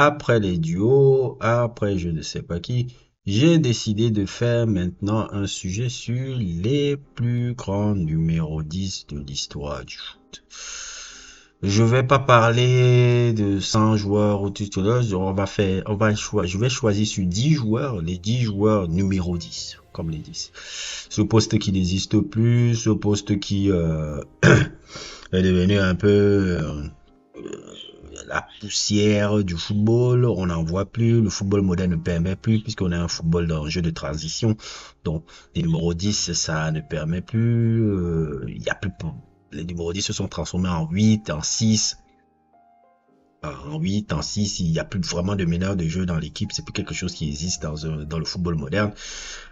après les duos, après je ne sais pas qui, j'ai décidé de faire maintenant un sujet sur les plus grands numéros 10 de l'histoire du foot. Je vais pas parler de 100 joueurs ou tout cela, je vais choisir sur 10 joueurs, les 10 joueurs numéro 10, comme les 10. Ce poste qui n'existe plus, ce poste qui est devenu un peu la poussière du football, on n'en voit plus, le football moderne ne permet plus, puisqu'on a un football dans jeu de transition, donc les numéros 10, ça ne permet plus, il y a plus, les numéros 10 se sont transformés en 8, en 6, en 8, en 6, il n'y a plus vraiment de meneur de jeu dans l'équipe, c'est plus quelque chose qui existe dans le football moderne,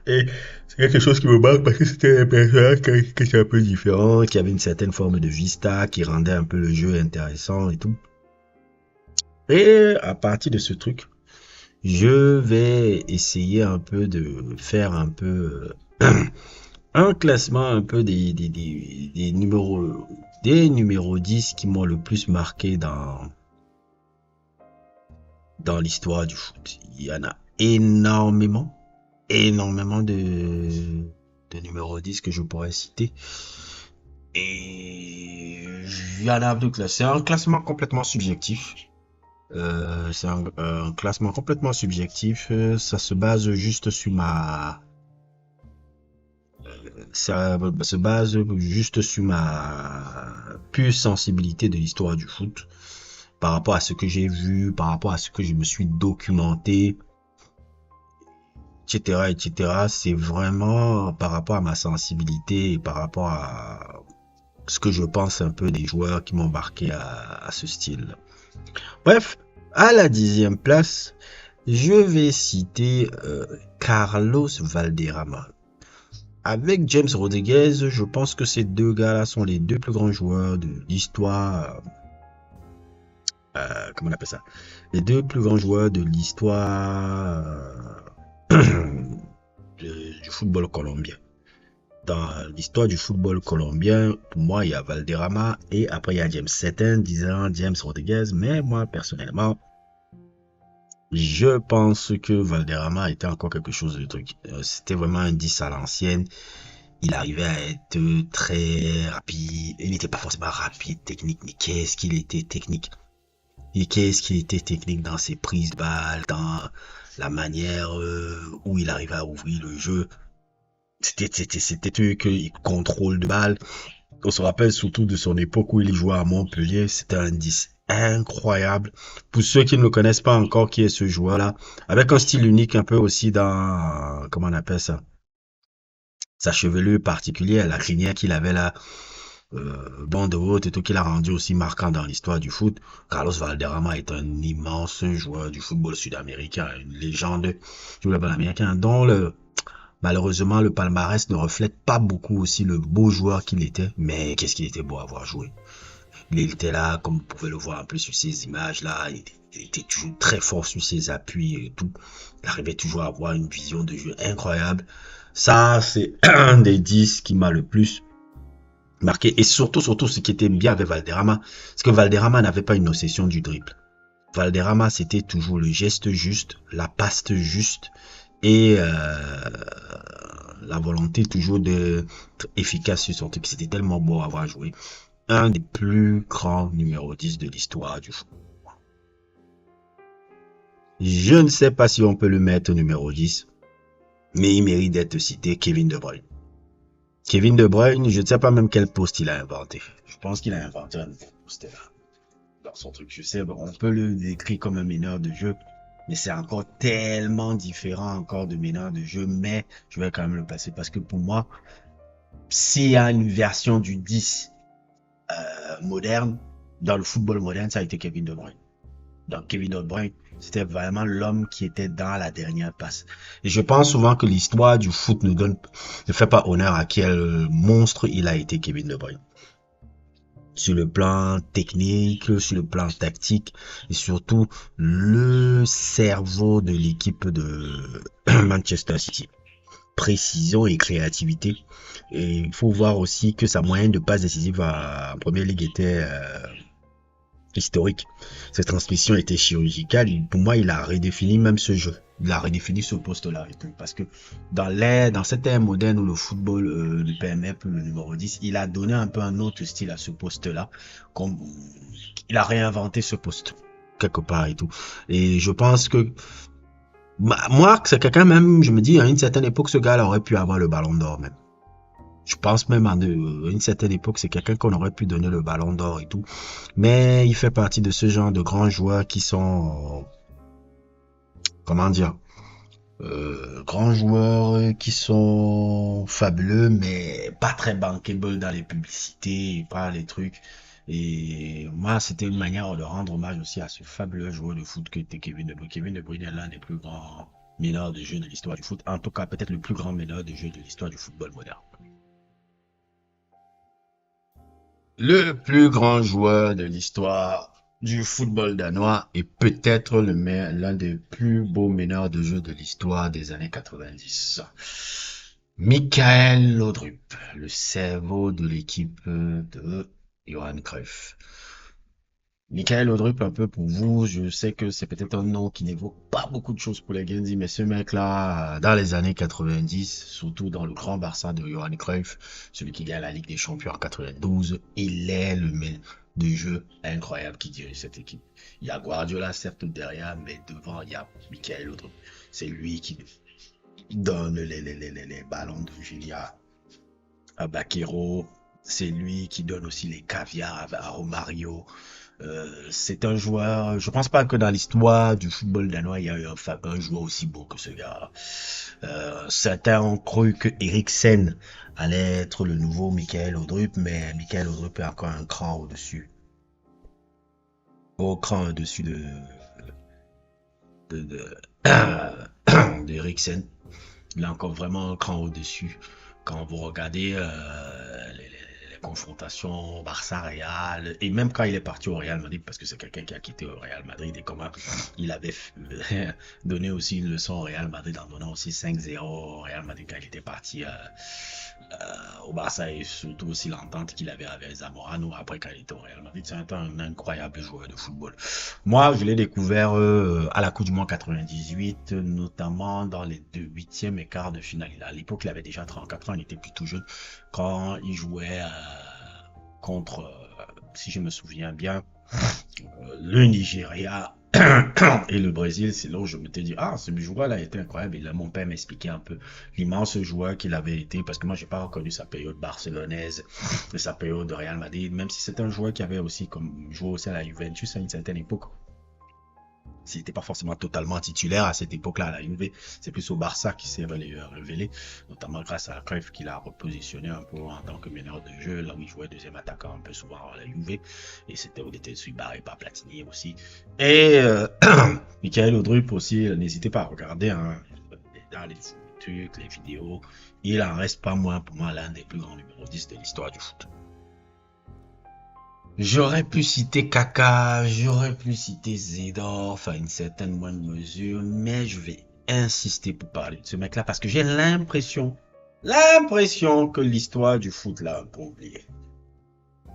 et c'est quelque chose qui me marque parce que c'était un personnage qui était un peu différent, qui avait une certaine forme de vista, qui rendait un peu le jeu intéressant et tout. Et à partir de ce truc, je vais essayer un peu de faire un peu un classement un peu des numéros 10 qui m'ont le plus marqué dans l'histoire du foot. Il y en a énormément de numéros 10 que je pourrais citer. Et il y en a deux classes. C'est un classement complètement subjectif. C'est un classement complètement subjectif. Ça se base juste sur ça se base juste sur ma pure sensibilité de l'histoire du foot, par rapport à ce que j'ai vu, par rapport à ce que je me suis documenté, etc., etc. C'est vraiment par rapport à ma sensibilité et par rapport à ce que je pense un peu des joueurs qui m'ont marqué à ce style. Bref, à la 10e place, je vais citer Carlos Valderrama. Avec James Rodriguez, je pense que ces deux gars-là sont les deux plus grands joueurs de l'histoire. Comment on appelle ça? Les deux plus grands joueurs de l'histoire du football colombien. Dans l'histoire du football colombien, pour moi, il y a Valderrama et après il y a James. Certains disant James Rodriguez, mais moi personnellement, je pense que Valderrama était encore quelque chose de truc. C'était vraiment un 10 à l'ancienne. Il arrivait à être très rapide. Il n'était pas forcément rapide, technique, mais qu'est-ce qu'il était technique. Et qu'est-ce qu'il était technique dans ses prises de balles, dans la manière où il arrivait à ouvrir le jeu. C'était qu'il contrôle de balle. On se rappelle surtout de son époque où il jouait à Montpellier. C'était un 10 incroyable. Pour ceux qui ne le connaissent pas encore, qui est ce joueur-là, avec un style unique un peu aussi dans, comment on appelle ça, sa chevelure particulière, la crinière qu'il avait là, bande haute et tout, qu'il a rendu aussi marquant dans l'histoire du foot. Carlos Valderrama est un immense joueur du football sud-américain, une légende du football américain, dont malheureusement le palmarès ne reflète pas beaucoup aussi le beau joueur qu'il était, mais qu'est-ce qu'il était beau à avoir joué. Il était là, comme vous pouvez le voir un peu sur ces images-là, il était toujours très fort sur ses appuis et tout. Il arrivait toujours à avoir une vision de jeu incroyable. Ça, c'est un des 10 qui m'a le plus marqué. Et surtout, ce qui était bien avec Valderrama, c'est que Valderrama n'avait pas une obsession du dribble. Valderrama, c'était toujours le geste juste, la passe juste et la volonté toujours d'être efficace sur son truc. C'était tellement beau à avoir joué. Un des plus grands numéro 10 de l'histoire du foot. Je ne sais pas si on peut le mettre numéro 10, mais il mérite d'être cité, Kevin De Bruyne. Kevin De Bruyne, je ne sais pas même quel poste il a inventé. Je pense qu'il a inventé un nouveau poste là, dans son truc. Je sais, bon, on peut le décrire comme un meneur de jeu, mais c'est encore tellement différent encore de meneur de jeu, mais je vais quand même le passer parce que pour moi, s'il y a une version du 10 moderne, dans le football moderne, ça a été Kevin De Bruyne. Donc Kevin De Bruyne, c'était vraiment l'homme qui était dans la dernière passe. Et je pense souvent que l'histoire du foot ne fait pas honneur à quel monstre il a été, Kevin De Bruyne. Sur le plan technique, sur le plan tactique, et surtout le cerveau de l'équipe de Manchester City. Précision et créativité. Et il faut voir aussi que sa moyenne de passes décisives en Première Ligue était historique. Cette transmission était chirurgicale. Pour moi, il a redéfini même ce jeu. Il a redéfini ce poste-là et tout. Parce que dans cette ère moderne où le football, le PMF, le numéro 10, il a donné un peu un autre style à ce poste-là. Comme, il a réinventé ce poste, quelque part et tout. Et je pense que, moi, c'est quelqu'un même, je me dis, à une certaine époque, ce gars-là aurait pu avoir le ballon d'or même. Je pense même à une certaine époque, c'est quelqu'un qu'on aurait pu donner le ballon d'or et tout. Mais il fait partie de ce genre de grands joueurs qui sont, comment dire, grands joueurs qui sont fabuleux, mais pas très bankable dans les publicités, pas les trucs. Et moi, c'était une manière de rendre hommage aussi à ce fabuleux joueur de foot que était Kevin De Bruyne. Kevin De Bruyne est l'un des plus grands meneurs de jeu de l'histoire du foot. En tout cas, peut-être le plus grand meneur de jeu de l'histoire du football moderne. Le plus grand joueur de l'histoire du football danois et peut-être l'un des plus beaux meneurs de jeu de l'histoire des années 90. Michael Laudrup, le cerveau de l'équipe de Johan Cruyff. Michael Laudrup, un peu pour vous, je sais que c'est peut-être un nom qui n'évoque pas beaucoup de choses pour les Guindy, mais ce mec-là, dans les années 90, surtout dans le grand Barça de Johan Cruyff, celui qui gagne la Ligue des Champions en 92, il est le maître de jeu incroyable qui dirige cette équipe. Il y a Guardiola, certes, derrière, mais devant, il y a Michael Laudrup. C'est lui qui donne les ballons de Julia à Baquero. C'est lui qui donne aussi les caviars à Romario. C'est un joueur, je pense pas que dans l'histoire du football danois, il y a eu un joueur aussi beau que ce gars. Certains ont cru que Eriksen allait être le nouveau Michael Laudrup, mais Michael Laudrup est encore un cran au-dessus. Au cran au-dessus de d'Eriksen. Il est encore vraiment un cran au-dessus. Quand vous regardez les confrontations Barça-Real, et même quand il est parti au Real Madrid, parce que c'est quelqu'un qui a quitté au Real Madrid, et comment il avait donné aussi une leçon au Real Madrid en donnant aussi 5-0 au Real Madrid quand il était parti au Barça, et surtout aussi l'entente qu'il avait avec Zamorano après quand il était au Real Madrid. C'est un incroyable joueur de football. Moi, je l'ai découvert à la Coupe du Monde 98, notamment dans les 8e et quart de finale. À l'époque, il avait déjà 34 ans, il était plutôt jeune. Quand il jouait contre, si je me souviens bien, le Nigeria et le Brésil, c'est là où je m'étais dit, ah, ce joueur-là était incroyable. Et là, mon père m'expliquait un peu l'immense joueur qu'il avait été, parce que moi, j'ai pas reconnu sa période barcelonaise, sa période de Real Madrid, même si c'est un joueur qui avait aussi comme joué aussi à la Juventus à une certaine époque. S'il n'était pas forcément totalement titulaire à cette époque-là à la Juve, c'est plus au Barça qui s'est révélé, notamment grâce à Cruyff qui l'a repositionné un peu en tant que meneur de jeu, là où il jouait deuxième attaquant un peu souvent à la Juve, et c'était où il était suivi barré par Platini aussi. Et Michael Laudrup aussi, n'hésitez pas à regarder dans les trucs, les vidéos, il en reste pas moins pour moi l'un des plus grands numéros 10 de l'histoire du foot. J'aurais pu citer Kaka, j'aurais pu citer Zedorf à une certaine moindre mesure, mais je vais insister pour parler de ce mec-là parce que j'ai l'impression que l'histoire du foot l'a un peu oublié.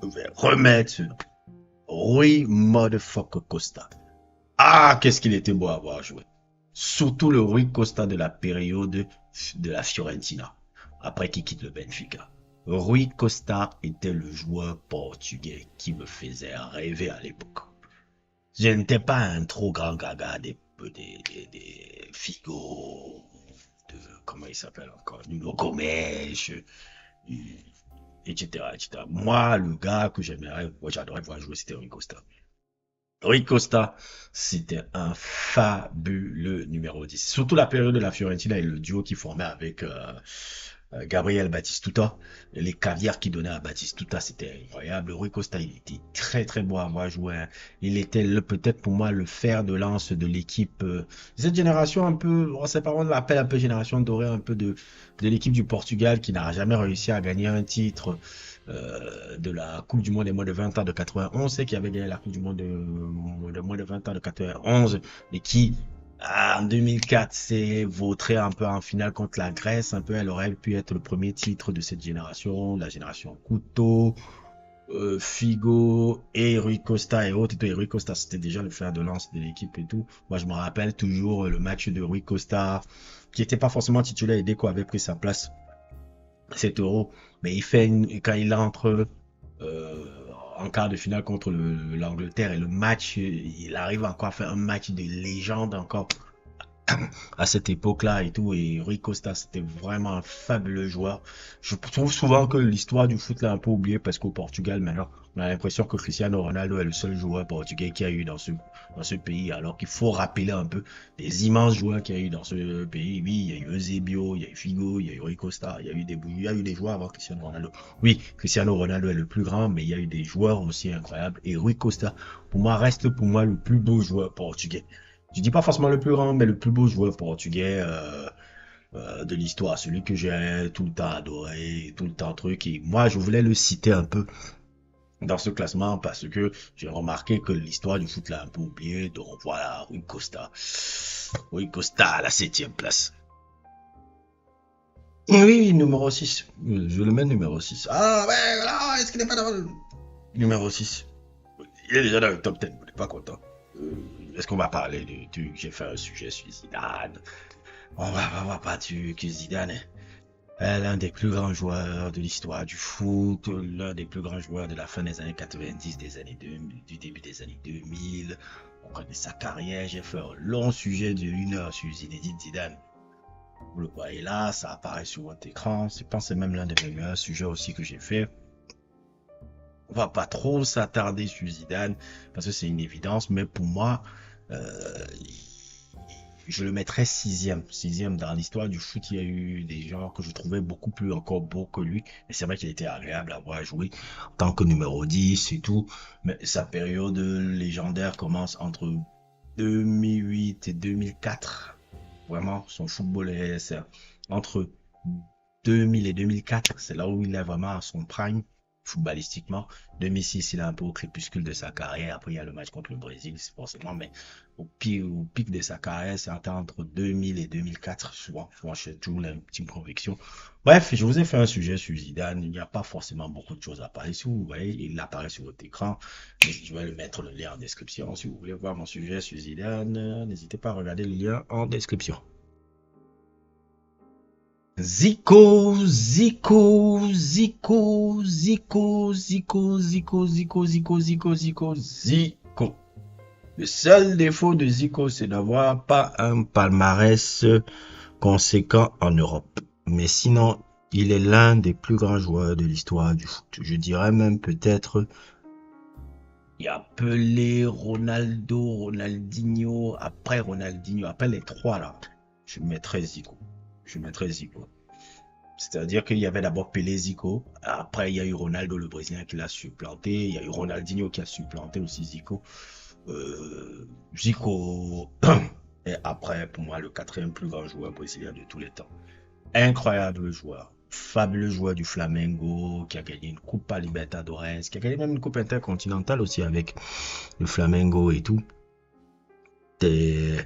Je vais remettre ce nom. Rui Motherfucker Costa. Ah, qu'est-ce qu'il était beau à voir joué. Surtout le Rui Costa de la période de la Fiorentina, après qu'il quitte le Benfica. Rui Costa était le joueur portugais qui me faisait rêver à l'époque. Je n'étais pas un trop grand gaga des Figo, comment il s'appelle encore, Nuno Gomes, etc., etc. Moi, le gars que j'adorais voir jouer, c'était Rui Costa. Rui Costa, c'était un fabuleux numéro 10. Surtout la période de la Fiorentina et le duo qui formait avec Gabriel Batistuta. Les caviars qu'il donnait à Batistuta, c'était incroyable. Rui Costa, il était très très beau à voir jouer. Il était peut-être pour moi le fer de lance de l'équipe. Cette génération un peu, on l'appelle un peu génération dorée, un peu de l'équipe du Portugal qui n'a jamais réussi à gagner un titre de la Coupe du Monde des moins de 20 ans de 91, c'est qui avait gagné la Coupe du Monde de moins de 20 ans de 91, et qui, en 2004, s'est vautré un peu en finale contre la Grèce, un peu, elle aurait pu être le premier titre de cette génération, la génération Couteau, Figo et Rui Costa et autres. Et Rui Costa, c'était déjà le fer de lance de l'équipe et tout. Moi, je me rappelle toujours le match de Rui Costa, qui n'était pas forcément titulaire et Deco avait pris sa place. 7 euros. Mais quand il entre euh, en quart de finale contre l'Angleterre et le match, il arrive encore à faire un match de légende encore à cette époque-là et tout. Et Rui Costa, c'était vraiment un fabuleux joueur. Je trouve souvent que l'histoire du foot l'a un peu oublié parce qu'au Portugal, maintenant, on a l'impression que Cristiano Ronaldo est le seul joueur portugais qu'il y a eu dans ce pays, alors qu'il faut rappeler un peu les immenses joueurs qu'il y a eu dans ce pays. Oui, il y a eu Eusebio, il y a eu Figo, il y a eu Rui Costa, il y a eu des joueurs avant Cristiano Ronaldo. Oui, Cristiano Ronaldo est le plus grand, mais il y a eu des joueurs aussi incroyables. Et Rui Costa, pour moi, reste pour moi le plus beau joueur portugais. Je dis pas forcément le plus grand, mais le plus beau joueur portugais de l'histoire, celui que j'ai tout le temps adoré, tout le temps truc. Et moi, je voulais le citer un peu dans ce classement parce que j'ai remarqué que l'histoire du foot l'a un peu oublié. Donc voilà, Rui Costa. Rui Costa à la 7e place. Oui, numéro 6. Je le mets numéro 6. Ah ouais, voilà, est-ce qu'il n'est pas dans le... Numéro 6. Il est déjà dans le top 10, vous n'êtes pas content. Est-ce qu'on va parler j'ai fait un sujet sur Zidane. On va pas dire que Zidane est l'un des plus grands joueurs de l'histoire du foot, l'un des plus grands joueurs de la fin des années 90, des années 2000, du début des années 2000. On connaît sa carrière. J'ai fait un long sujet de 1 heure sur Zinedine Zidane. Vous le voyez là, ça apparaît sur votre écran. Je pense que c'est même l'un des meilleurs sujets aussi que j'ai fait. On va pas trop s'attarder sur Zidane parce que c'est une évidence, mais pour moi, euh, je le mettrais sixième. Sixième dans l'histoire du foot, il y a eu des gens que je trouvais beaucoup plus encore beaux que lui. Et c'est vrai qu'il était agréable à voir jouer en tant que numéro 10 et tout. Mais sa période légendaire commence entre 2008 et 2004. Vraiment, son football est entre 2000 et 2004. C'est là où il est vraiment à son prime footballistiquement. 2006, il est un peu au crépuscule de sa carrière. Après, il y a le match contre le Brésil, c'est forcément, mais au pic de sa carrière, c'est entre 2000 et 2004. Souvent, j'ai toujours la petite conviction. Bref, je vous ai fait un sujet sur Zidane. Il n'y a pas forcément beaucoup de choses à parler. Si vous voyez, il apparaît sur votre écran. Je vais le mettre le lien en description. Si vous voulez voir mon sujet sur Zidane, n'hésitez pas à regarder le lien en description. Zico, Zico, Zico, Zico, Zico, Zico, Zico, Zico, Zico, Zico, Zico. Le seul défaut de Zico, c'est d'avoir pas un palmarès conséquent en Europe. Mais sinon, il est l'un des plus grands joueurs de l'histoire du foot. Je dirais même peut-être, il y a Pelé, Ronaldo, Ronaldinho, après les trois là, je mettrais Zico. C'est-à-dire qu'il y avait d'abord Pelé, Zico. Après, il y a eu Ronaldo, le Brésilien, qui l'a supplanté. Il y a eu Ronaldinho qui a supplanté aussi Zico. Zico est après, pour moi, le 4e plus grand joueur brésilien de tous les temps. Incroyable joueur. Fabuleux joueur du Flamengo, qui a gagné une Coupe Libertadores, qui a gagné même une Coupe intercontinentale aussi avec le Flamengo et tout. Des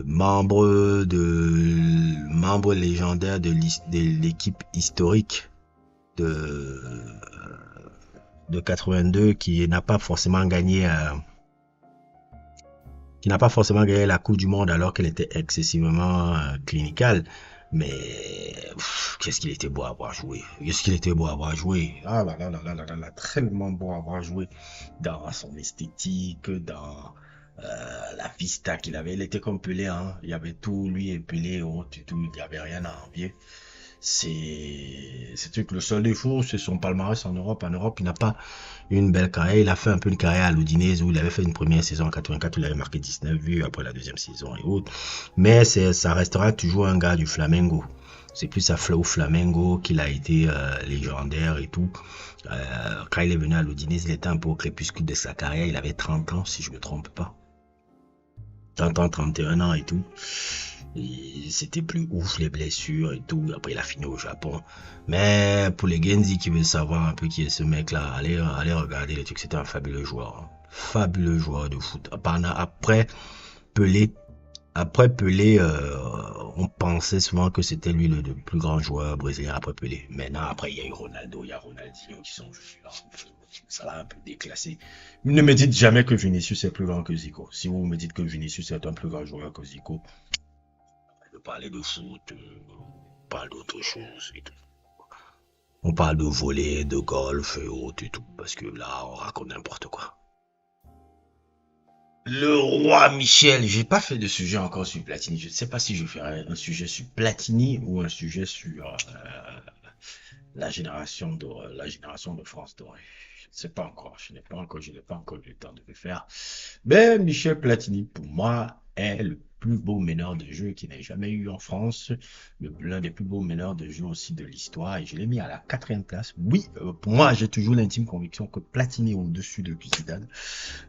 membre légendaire de l'équipe historique de 82 qui n'a pas forcément gagné la Coupe du Monde alors qu'elle était excessivement clinicale. Mais qu'est-ce qu'il était beau à avoir joué. Ah là là là là là là, tellement beau à avoir joué dans son esthétique, dans la vista qu'il avait. Il était comme Pelé, hein. Il y avait tout, lui et Pelé, tout, il n'y avait rien à envier. C'est que le seul défaut, c'est son palmarès en Europe. En Europe, il n'a pas une belle carrière. Il a fait un peu une carrière à l'Udinese où il avait fait une première saison en 84 où il avait marqué 19 buts après la deuxième saison et autres. Mais ça restera toujours un gars du Flamengo. C'est plus à au Flamengo qu'il a été légendaire et tout. Quand il est venu à l'Udinese, il était un peu au crépuscule de sa carrière. Il avait 30 ans, si je me trompe pas. 30 ans, 31 ans et tout. C'était plus ouf les blessures et tout. Après il a fini au Japon. Mais pour les Genzi qui veulent savoir un peu qui est ce mec là, allez regarder les trucs. C'était un fabuleux joueur. Fabuleux joueur de foot. Après Pelé, Après Pelé, on pensait souvent que c'était lui le plus grand joueur brésilien après Pelé. Maintenant, après, il y a eu Ronaldo, il y a Ronaldinho qui sont venus là. Ça l'a un peu déclassé. Ne me dites jamais que Vinicius est plus grand que Zico. Si vous me dites que Vinicius est un plus grand joueur que Zico, on parler de foot, on parle d'autre chose et tout. On parle de volley, de golf et autres et tout. Parce que là, on raconte n'importe quoi. Le roi Michel, j'ai pas fait de sujet encore sur Platini. Je ne sais pas si je ferai un sujet sur Platini ou un sujet sur la génération de France dorée. Je ne sais pas encore. Je n'ai pas encore eu le temps de le faire. Mais Michel Platini, pour moi, est le plus beau meneur de jeu qu'il n'ait jamais eu en France, l'un des plus beaux meneurs de jeu aussi de l'histoire, et je l'ai mis à la 4e place. Oui, pour moi, j'ai toujours l'intime conviction que Platini est au-dessus de Zidane.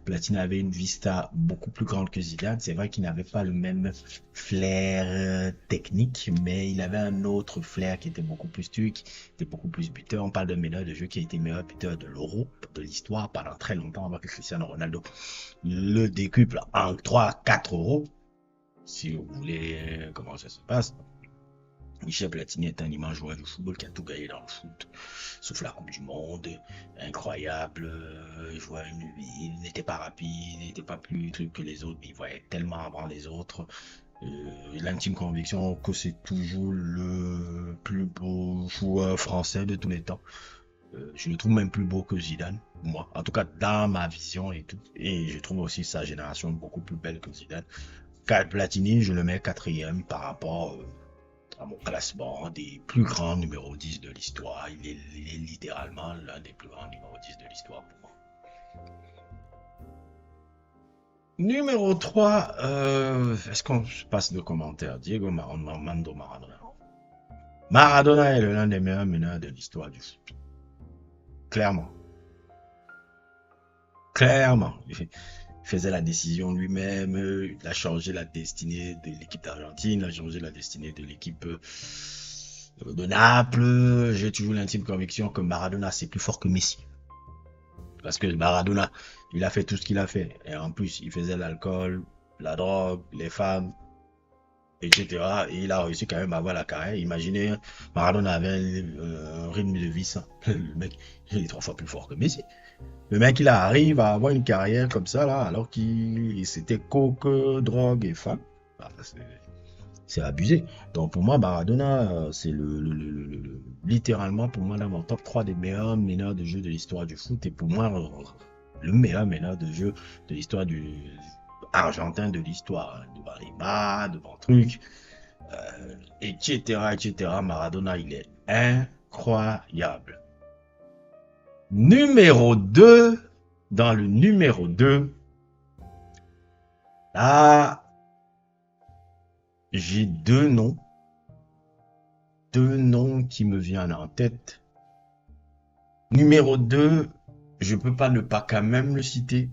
Platini avait une vista beaucoup plus grande que Zidane. C'est vrai qu'il n'avait pas le même flair technique, mais il avait un autre flair qui était beaucoup plus tuque, qui était beaucoup plus buteur. On parle d'un meneur de jeu qui a été meilleur buteur de l'Euro, de l'histoire, pendant très longtemps avant que Cristiano Ronaldo le décuple en 3-4 euros. Si vous voulez comment ça se passe. Michel Platini est un immense joueur de football qui a tout gagné dans le foot, sauf la Coupe du Monde, incroyable, il n'était pas rapide, il n'était pas plus truc que les autres, mais il voyait tellement avant les autres. L'intime conviction que c'est toujours le plus beau joueur français de tous les temps. Je le trouve même plus beau que Zidane, moi, en tout cas dans ma vision et tout, et je trouve aussi sa génération beaucoup plus belle que Zidane. Platini, je le mets 4e par rapport à mon classement des plus grands numéro 10 de l'histoire. Il est littéralement l'un des plus grands numéro 10 de l'histoire pour moi. Numéro 3, est-ce qu'on passe de commentaires? Diego Armando Maradona. Maradona est l'un des meilleurs meneurs de l'histoire du foot. Clairement. Clairement. Il faisait la décision lui-même, il a changé la destinée de l'équipe d'Argentine, il a changé la destinée de l'équipe de Naples. J'ai toujours l'intime conviction que Maradona c'est plus fort que Messi. Parce que Maradona, il a fait tout ce qu'il a fait. Et en plus, il faisait l'alcool, la drogue, les femmes, etc. Et il a réussi quand même à avoir la carrière. Imaginez, Maradona avait un rythme de vie sain. Le mec, il est 3 fois plus fort que Messi. Le mec, il arrive à avoir une carrière comme ça, là, alors qu'il c'était coke, drogue et femme. Bah, c'est abusé. Donc pour moi, Maradona, c'est littéralement, pour moi, dans mon top 3 des meilleurs meneurs de jeu de l'histoire du foot. Et pour moi, le meilleur meneur de jeu de l'histoire du argentin de l'histoire. Devant Neymar, devant truc, etc., etc. Maradona, il est incroyable. Numéro 2, dans le numéro 2, là, j'ai deux noms qui me viennent en tête. Numéro 2, je peux pas ne pas quand même le citer,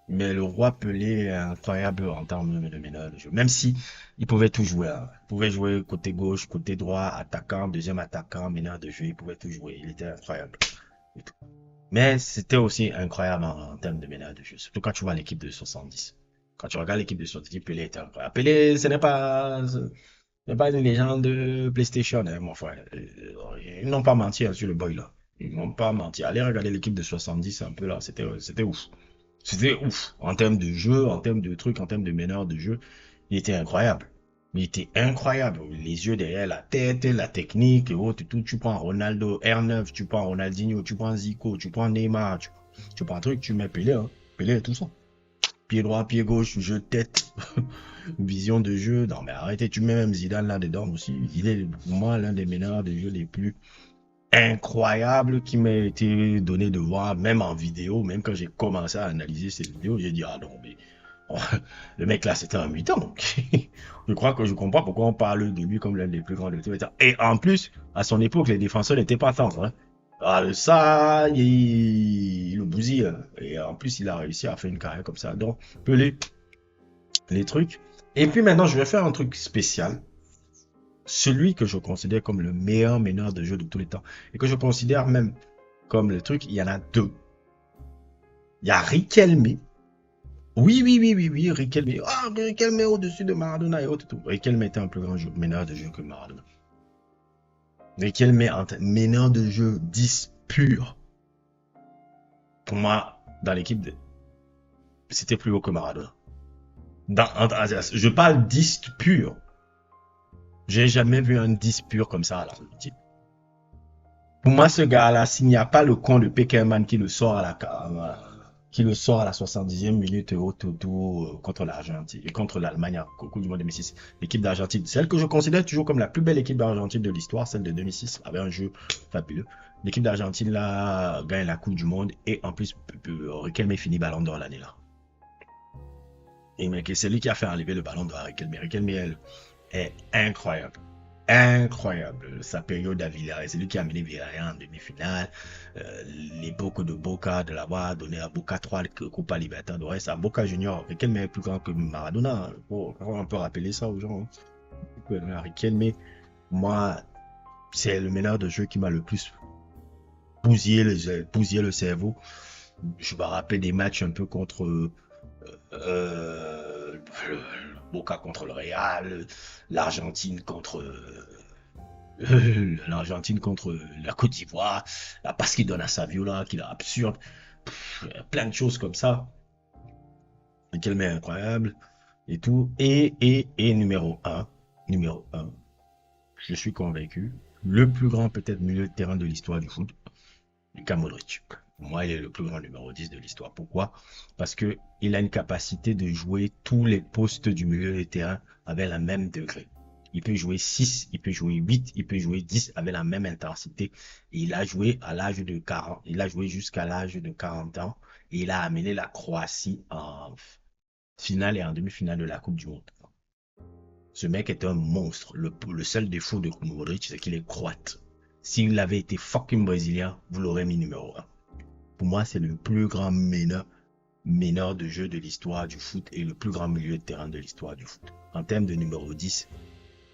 mais le roi Pelé est incroyable en termes de meneur de jeu. Même si il pouvait tout jouer, hein. Il pouvait jouer côté gauche, côté droit, attaquant, deuxième attaquant, meneur de jeu, il pouvait tout jouer. Il était incroyable. Mais c'était aussi incroyable en termes de meneur de jeu, surtout quand tu vois l'équipe de 70. Quand tu regardes l'équipe de 70, Pelé était incroyable. Pelé, ce n'est pas une légende de PlayStation, hein, mon frère. Ils n'ont pas menti hein, sur le boy là. Ils n'ont pas menti. Allez regarder l'équipe de 70 un peu là, c'était ouf. C'était ouf. En termes de jeu, en termes de trucs, en termes de meneur de jeu, il était incroyable. Il était incroyable. Les yeux derrière la tête, la technique et autres, tout. Tu prends Ronaldo, R9, tu prends Ronaldinho, tu prends Zico, tu prends Neymar, tu prends un truc, tu mets Pelé, hein. Pelé, tout ça. Pied droit, pied gauche, jeu de tête, vision de jeu. Non, mais arrêtez, tu mets même Zidane là-dedans aussi. Il est pour moi l'un des meneurs de jeu les plus incroyables qui m'a été donné de voir, même en vidéo, même quand j'ai commencé à analyser ces vidéos, j'ai dit, ah non, mais le mec là, c'était un mutant. Je crois que je comprends pourquoi on parle de lui comme l'un des plus grands de tous les temps. Et en plus, à son époque, les défenseurs n'étaient pas tendres. Hein. Alors ça, il le bousille. Et en plus, il a réussi à faire une carrière comme ça. Donc, Pelé, les trucs. Et puis maintenant, je vais faire un truc spécial. Celui que je considère comme le meilleur meneur de jeu de tous les temps. Et que je considère même comme le truc, il y en a deux. Il y a Riquelme Oui, oui, oui, oui, oui, Riquelme. Ah, mais Riquelme est au-dessus de Maradona et autres. Tout. Riquelme était un plus grand meneur de jeu que Maradona. Riquelme est un meneur de jeu 10 pur. Pour moi, dans l'équipe, c'était plus haut que Maradona. Je parle 10 pur. J'ai jamais vu un 10 pur comme ça. Alors, pour moi, ce gars-là, s'il n'y a pas le con de Pekerman qui le sort à la 70e minute au Toto contre l'Argentine et contre l'Allemagne au Coupe du Monde 2006, l'équipe d'Argentine, celle que je considère toujours comme la plus belle équipe d'Argentine de l'histoire, celle de 2006, avait un jeu fabuleux. L'équipe d'Argentine là gagne la Coupe du Monde et en plus Riquelme finit Ballon d'Or l'année là. Et mec, c'est lui qui a fait enlever le Ballon d'Or à Riquelme. Riquelme est incroyable. Incroyable. Sa période à Villarreal. C'est lui qui a amené Villarreal en demi-finale. L'époque de Boca, de l'avoir donné à Boca 3 Copa Libertadores, à Boca Junior. Riquelme est plus grand que Maradona. Bon, on peut rappeler ça aux gens. Riquelme, moi, c'est le meneur de jeu qui m'a le plus bousillé le cerveau. Je me rappelle des matchs un peu contre euh, Boca contre le Real, l'Argentine contre l'Argentine contre la Côte d'Ivoire, la passe qu'il donne à Saviola, qu'il est absurde, plein de choses comme ça, et qu'elle met incroyable et tout. Et numéro un, je suis convaincu, le plus grand peut-être milieu de terrain de l'histoire du foot, Luka Modric. Pour moi, il est le plus grand numéro 10 de l'histoire. Pourquoi? Parce que il a une capacité de jouer tous les postes du milieu de terrain avec la même degré. Il peut jouer 6, il peut jouer 8, il peut jouer 10 avec la même intensité. Et il a joué à l'âge de 40, il a joué jusqu'à l'âge de 40 ans et il a amené la Croatie en finale et en demi-finale de la Coupe du Monde. Ce mec est un monstre. Le seul défaut de Modric, c'est qu'il est croate. S'il avait été fucking brésilien, vous l'aurez mis numéro 1. Pour moi, c'est le plus grand meneur de jeu de l'histoire du foot et le plus grand milieu de terrain de l'histoire du foot. En termes de numéro 10,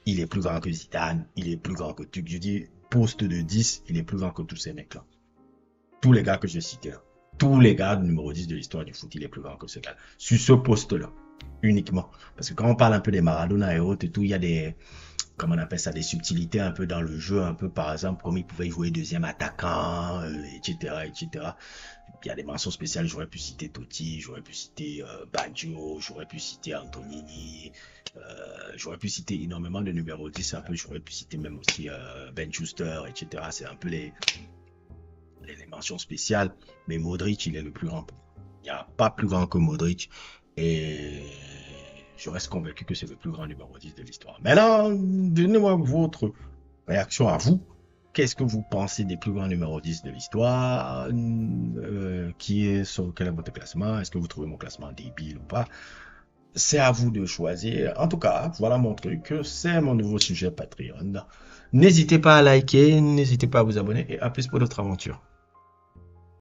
il est plus grand que Zidane, il est plus grand que tout. Je dis poste de 10, il est plus grand que tous ces mecs-là. Tous les gars que je citais, tous les gars de numéro 10 de l'histoire du foot, il est plus grand que ce gars. Sur ce poste-là, uniquement. Parce que quand on parle un peu des Maradona et autres et tout, il y a des, comment on appelle ça, des subtilités un peu dans le jeu, un peu par exemple, comme il pouvait jouer deuxième attaquant, etc., etc. Il y a des mentions spéciales, j'aurais pu citer Totti, j'aurais pu citer Baggio, j'aurais pu citer Antonini, j'aurais pu citer énormément de numéros 10, un peu, j'aurais pu citer même aussi Ben Schuster, etc. C'est un peu les mentions spéciales, mais Modric, il est le plus grand. Il n'y a pas plus grand que Modric, et je reste convaincu que c'est le plus grand numéro 10 de l'histoire. Maintenant, donnez-moi votre réaction à vous. Qu'est-ce que vous pensez des plus grands numéros 10 de l'histoire? Quel est votre classement? Est-ce que vous trouvez mon classement débile ou pas? C'est à vous de choisir. En tout cas, voilà mon truc. C'est mon nouveau sujet Patreon. N'hésitez pas à liker, n'hésitez pas à vous abonner et à plus pour d'autres aventures.